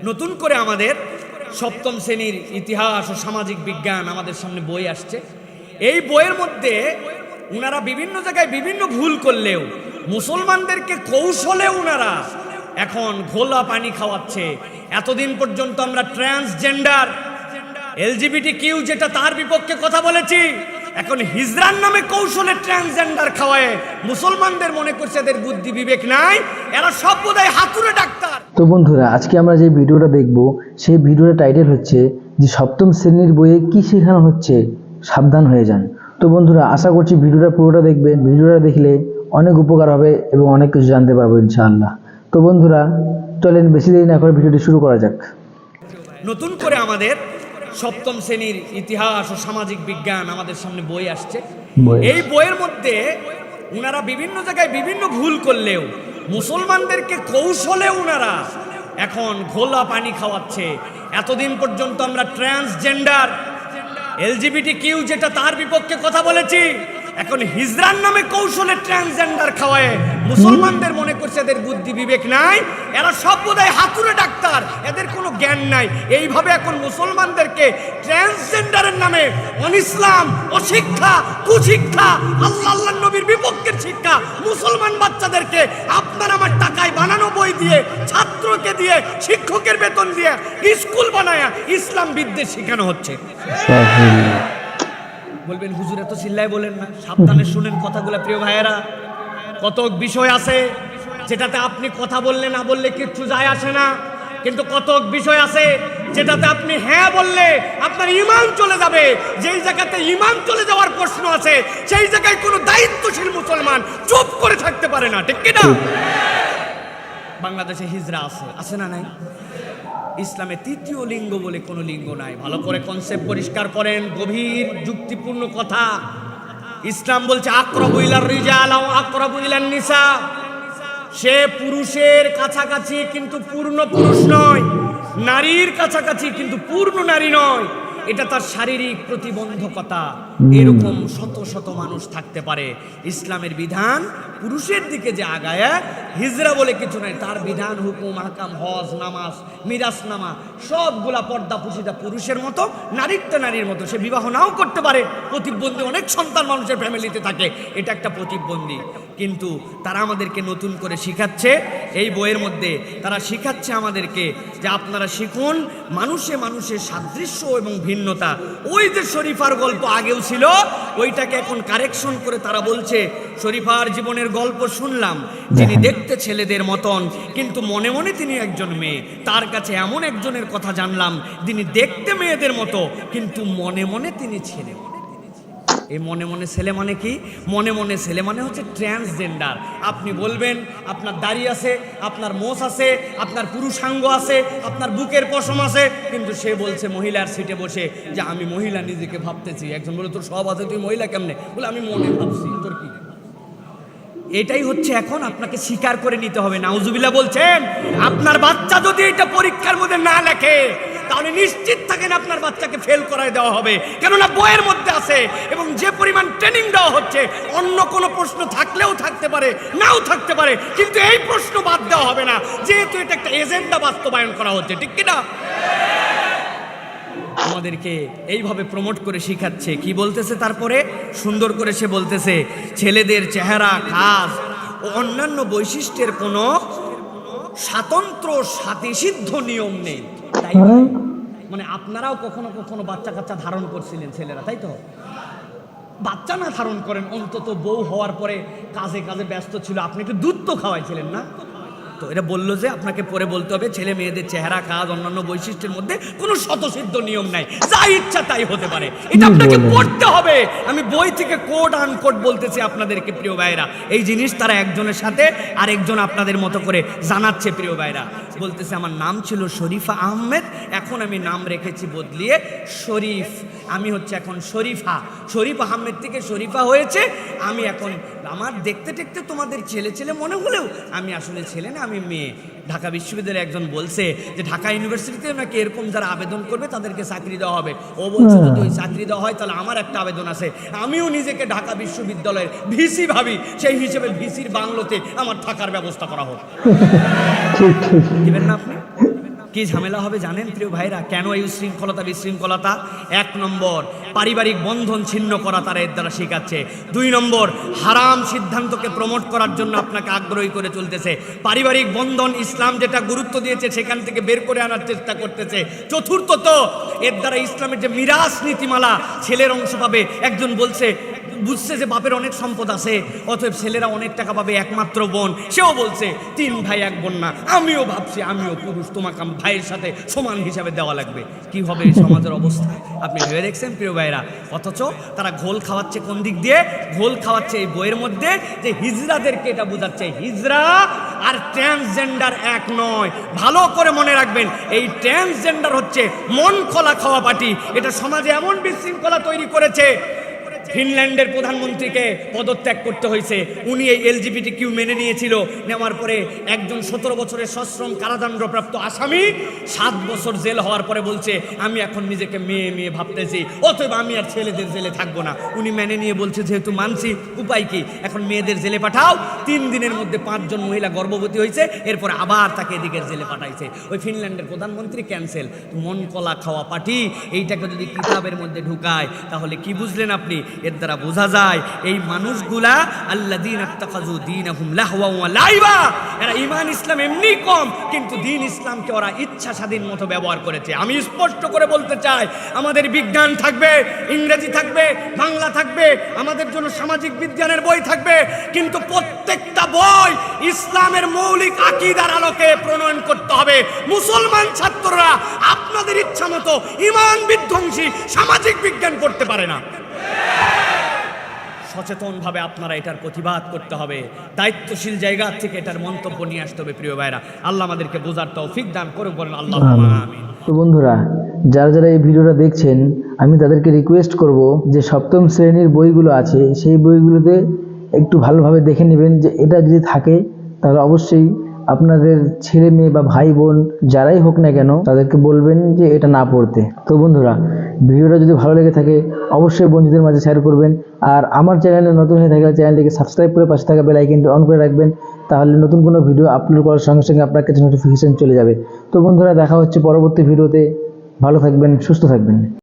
নতুন করে আমাদের সপ্তম শ্রেণীর ইতিহাস ও সামাজিক বিজ্ঞান আমাদের সামনে বই আসছে। এই বইয়ের মধ্যে উনারা বিভিন্ন জায়গায় বিভিন্ন ভুল করলেও মুসলমানদেরকে কৌশলে উনারা এখন ঘোলা পানি খাওয়াচ্ছে। এতদিন পর্যন্ত আমরা ট্রান্সজেন্ডার এলজিবিটি কিউ যেটা তার বিপক্ষে কথা বলেছি, এখন হিজরার নামে কৌশলে ট্রান্সজেন্ডার খাওয়ায় মুসলমানদের মনে করছে এদের বুদ্ধি বিবেক নাই, এরা সব বোধহয় হাতুড়ে ডাক্তার। তো বন্ধুরা, আজকে আমরা যে ভিডিওটা দেখব সেই ভিডিওর টাইটেল হচ্ছে যে সপ্তম শ্রেণীর বইয়ে কি শেখানো হচ্ছে, সাবধান হয়ে যান। তো বন্ধুরা, আশা করছি ভিডিওটা পুরোটা দেখবেন। ভিডিওটা দেখলে অনেক উপকার হবে এবং অনেক কিছু জানতে পারবো ইনশাআল্লাহ। তো বন্ধুরা, চলেন বেশি দেরি না করে ভিডিওটি শুরু করা যাক। নতুন করে আমাদের সপ্তম শ্রেণীর ইতিহাস ও সামাজিক বিজ্ঞান আমাদের সামনে বই আসছে। এই বইয়ের মধ্যে উনারা বিভিন্ন জায়গায় বিভিন্ন ভুল করলেও মুসলমানদেরকে কৌশলে উনারা এখন ঘোলা পানি খাওয়াচ্ছে। এতদিন পর্যন্ত আমরা ট্রান্সজেন্ডার এলজিবিটি কিউ যেটা তার বিপক্ষে কথা বলেছি, এখন হিজরার নামে কৌশলে ট্রান্সজেন্ডার খাওয়ায় মুসলমানদের মনে করছে এদের বুদ্ধি বিবেক নাই, এরা সব বোধহয় হাতুড়ে ডাক্তার, এদের কোনো জ্ঞান নাই। এইভাবে এখন মুসলমানদেরকে ট্রান্সজেন্ডারের নামে অনিসলাম, অশিক্ষা, কুশিক্ষা, আল্লাহ নবীর বিপক্ষের শিক্ষা মুসলমান বাচ্চাদেরকে আপনার আমার টাকায় বানানো বই দিয়ে, ছাত্রকে দিয়ে, শিক্ষকের বেতন দিয়ে স্কুল বানায়া ইসলাম বিদ্বেষ শেখানো হচ্ছে। বলবেন হুজুর এত চিল্লায় বলেন না, সাবধানে শুনেন কথাগুলো প্রিয় ভাইয়েরা। কত বিষয় আছে যেটাতে আপনি কথা বললে না বললে কিচ্ছু যায় আসে না, কিন্তু কত বিষয় আছে যেটাতে আপনি হ্যাঁ বললে আপনার ঈমান চলে যাবে। যেই জায়গাতে ঈমান চলে যাওয়ার প্রশ্ন আছে সেই জায়গায় কোনো দায়িত্বশীল মুসলমান চুপ করে থাকতে পারে না, ঠিক কি না? বাংলাদেশে হিজরা আছে না নাই? ইসলামে তৃতীয় লিঙ্গ বলে কোনো লিঙ্গ নাই। ভালো করে কনসেপ্ট পরিষ্কার করেন, গভীর যুক্তিপূর্ণ কথা। ইসলাম বলছে আকরাবু ইলার রিজাল আও আকরাবু ইলান নিসা, সে পুরুষের কাছাকাছি কিন্তু পূর্ণ পুরুষ নয়, নারীর কাছাকাছি কিন্তু পূর্ণ নারী নয়। এটা তার শারীরিক প্রতিবন্ধকতা। এরকম শত শত মানুষ থাকতে পারে। ইসলামের বিধান পুরুষের দিকে যে আগায়, হিজরা বলে কিছু নাই। তার বিধান, হুকুম, হাকাম, হজ, নামাজ, মিরাস নামা সবগুলা পর্দা পুশিদা পুরুষের মতো, নারীরটা নারীর মতো। সে বিবাহ নাও করতে পারে। প্রতিবন্ধী অনেক সন্তান মানুষের ফ্যামিলিতে থাকে, এটা একটা প্রতিবন্ধী। কিন্তু তারা আমাদেরকে নতুন করে শিখাচ্ছে এই বইয়ের মধ্যে, তারা শিখাচ্ছে আমাদেরকে যে আপনারা শিখুন মানুষে মানুষের সাদৃশ্য এবং ভিন্নতা। ওই যে শরীফার গল্প আগেও ছিল, ওইটাকে এখন কারেকশন করে তারা বলছে শরীফার জীবনের গল্প শুনলাম, যিনি দেখতে ছেলেদের মতন কিন্তু মনে মনে তিনি একজন মেয়ে। তার কাছে এমন একজনের কথা জানলাম, যিনি দেখতে মেয়েদের মতো কিন্তু মনে মনে তিনি ছেলে। এই মনে মনে ছেলে মানে কি? মনে মনে ছেলে মানে হচ্ছে ট্রান্সজেন্ডার। আপনি বলবেন আপনার দাড়ি আছে, আপনার মোষ আছে, আপনার পুরুষাঙ্গ আছে, আপনার বুকের পশম আছে, কিন্তু সে বলছে মহিলার সিটে বসে যে আমি মহিলা নিজেকে ভাবতেছি। একজন বলে তোর সব আছে, তুই মহিলা কেমনে? বলে আমি মনে ভাবছি। তোর কি? এটাই হচ্ছে এখন আপনাকে স্বীকার করে নিতে হবে। নাউজুবিল্লাহ বলছেন। আপনার বাচ্চা যদি এটা পরীক্ষার মধ্যে না লেখে তাহলে নিশ্চিত থাকেন আপনার বাচ্চাকে ফেল করায় দেওয়া হবে, কেননা বইয়ের মধ্যে আছে। এবং যে পরিমাণ ট্রেনিং দেওয়া হচ্ছে, অন্য কোনো প্রশ্ন থাকলেও থাকতে পারে, নাও থাকতে পারে, কিন্তু এই প্রশ্ন বাদ দেওয়া হবে না, যেহেতু এটা একটা এজেন্ডা বাস্তবায়ন করা হচ্ছে, ঠিক কিনা? আমাদেরকে এইভাবে প্রমোট করে শিখাচ্ছে। কি বলতেছে তারপরে? সুন্দর করে সে বলতেছে ছেলেদের চেহারা, কাজ ও অন্যান্য বৈশিষ্ট্যের কোনো স্বাতন্ত্র স্বাতিসিদ্ধ নিয়ম নেই। তাই মানে আপনারাও কখনো কখনো বাচ্চা কাচ্চা ধারণ করছিলেন ছেলেরা, তাই তো? বাচ্চা না ধারণ করেন, অন্তত বউ হওয়ার পরে কাজে কাজে ব্যস্ত ছিল, আপনি একটু দুধ তো খাওয়াইছিলেন না? তো এটা বললো যে আপনাকে পরে বলতে হবে ছেলে মেয়েদের চেহারা, কাজ, অন্যান্য বৈশিষ্ট্যের মধ্যে কোনো স্বতঃসিদ্ধ নিয়ম নাই, যা ইচ্ছা তাই হতে পারে। এটা আপনাকে পড়তে হবে। আমি বই থেকে কোড আনকোড বলতেছি আপনাদেরকে প্রিয় ভাইরা। এই জিনিস তারা একজনের সাথে আরেকজন আপনাদের মতো করে জানাচ্ছে প্রিয় ভাইরা। বলতেছে আমার নাম ছিল শরীফা আহমেদ, এখন আমি নাম রেখেছি বদলিয়ে শরীফ। আমি হচ্ছে এখন শরীফা। শরীফ আহমেদ থেকে শরীফা হয়েছে। আমি এখন আমার দেখতে দেখতে তোমাদের ছেলে ছেলে মনে হলেও আমি আসলে ছেলে না, আমি মেয়ে। ঢাকা বিশ্ববিদ্যালয়ে একজন বলছে যে ঢাকা ইউনিভার্সিটিতে নাকি এরকম যারা আবেদন করবে তাদেরকে চাকরি দেওয়া হবে। ও বলছে যদি ওই চাকরি দেওয়া হয় তাহলে আমার একটা আবেদন আছে। আমিও নিজেকে ঢাকা বিশ্ববিদ্যালয়ের ভিসি ভাবি, সেই হিসেবে ভিসির বাংলোতে আমার থাকার ব্যবস্থা করা হোক। দিবেন না আপনি? কি ঝামেলা হবে জানেন প্রিয় ভাইরা? কেন এই উশৃঙ্খলতা বিশৃঙ্খলতা? 1 নম্বর, পারিবারিক বন্ধন ছিন্ন করা তারা এর দ্বারা শেখাচ্ছে। 2 নম্বর, হারাম সিদ্ধান্তকে প্রমোট করার জন্য আপনাকে আগ্রহী করে চলতেছে। পারিবারিক বন্ধন ইসলাম যেটা গুরুত্ব দিয়েছে সেখান থেকে বের করে আনার চেষ্টা করতেছে। চতুর্থত, এর দ্বারা ইসলামের যে মিরাস নীতিমালা, ছেলের অংশ পাবে। একজন বুঝছে যে বাপের অনেক সম্পদ আছে, অতএব ছেলেরা অনেক টাকা পাবে, একমাত্র বোন, সেও বলছে 3 ভাই 1 বোন না, আমিও ভাবছি আমিও পুরুষ, তোমাকে ভাইয়ের সাথে সমান হিসাবে দেওয়া লাগবে। কি হবে এই সমাজের অবস্থা আপনি ভেবে দেখছেন প্রিয় ভাইরা? অথচ তারা ঘোল খাওয়াচ্ছে কোন দিক দিয়ে? ঘোল খাওয়াচ্ছে এই বইয়ের মধ্যে, যে হিজড়াদেরকে এটা বোঝাচ্ছে হিজড়া আর ট্রান্সজেন্ডার এক নয়। ভালো করে মনে রাখবেন, এই ট্রান্সজেন্ডার হচ্ছে মন খোলা খাওয়া পার্টি। এটা সমাজে এমন বিশৃঙ্খলা তৈরি করেছে, ফিনল্যান্ডের প্রধানমন্ত্রীকে পদত্যাগ করতে হয়েছে। উনি এই LGBT মেনে নিয়েছিল, নেওয়ার পরে একজন 17 বছরের সশ্রম কারাদণ্ডপ্রাপ্ত আসামি 7 বছর জেল হওয়ার পরে বলছে আমি এখন নিজেকে মেয়ে ভাবতেছি, অতএব আমি আর ছেলেদের জেলে থাকবো না। উনি মেনে নিয়ে বলছে যেহেতু মানছি, উপায় কি, এখন মেয়েদের জেলে পাঠাও। 3 দিনের মধ্যে 5 জন মহিলা গর্ভবতী হয়েছে, এরপর আবার তাকে এদিকে জেলে পাঠাইছে। ওই ফিনল্যান্ডের প্রধানমন্ত্রী ক্যান্সেল। মন কলা খাওয়া পার্টি, এইটাকে যদি কিতাবের মধ্যে ঢুকায় তাহলে কি বুঝলেন আপনি? এর দ্বারা বোঝা যায় এই মানুষগুলা আল্লাযীনা ইত্তাখাযু দীনাহুম লাহওয়া ওয়া লাইবা, এরা ঈমান ইসলাম এমনি কম, কিন্তু দ্বীন ইসলামকে ওরা ইচ্ছা স্বাধীন মতো ব্যবহার করেছে। আমি স্পষ্ট করে বলতে চাই, আমাদের বিজ্ঞান থাকবে, ইংরেজি থাকবে, বাংলা থাকবে, আমাদের জন্য সামাজিক বিজ্ঞানের বই থাকবে, কিন্তু প্রত্যেকটা বই ইসলামের মৌলিক আকীদার আলোকে প্রণয়ন করতে হবে। মুসলমান ছাত্ররা আপনাদের ইচ্ছা মতো ঈমান বিধ্বংসী সামাজিক বিজ্ঞান পড়তে পারে না। সচেতনভাবে আপনারা এটার প্রতিবাদ করতে হবে, দায়িত্বশীল জায়গা থেকে এটার মন্তব্য নিয়ে আসতে হবে প্রিয় ভাইরা। আল্লাহ আমাদেরকে বোঝার তৌফিক দান করুন, বলেন আল্লাহুম্মা আমিন। তো বন্ধুরা, যারা এই ভিডিওটা দেখছেন, আমি তাদেরকে রিকোয়েস্ট করব যে 7ম শ্রেণীর বইগুলো আছে সেই বইগুলোতে একটু ভালোভাবে দেখে নেবেন, যে এটা যদি থাকে তাহলে অবশ্যই আপনাদের ছেলে মেয়ে বা ভাই বোন যারাই হোক না কেন তাদেরকে বলবেন যে এটা না পড়তে। তো বন্ধুরা, ভিডিওটা যদি ভালো লেগে থাকে অবশ্যই বন্ধুদের মাঝে শেয়ার করবেন, আর আমার চ্যানেলে নতুন হয়ে থাকলে চ্যানেলটিকে সাবস্ক্রাইব করে পাশে থাকা বেল আইকনটি অন করে রাখবেন, তাহলে নতুন কোনো ভিডিও আপলোড করার সঙ্গে সঙ্গে আপনার কাছে নোটিফিকেশন চলে যাবে। তো বন্ধুরা, দেখা হচ্ছে পরবর্তী ভিডিওতে। ভালো থাকবেন, সুস্থ থাকবেন।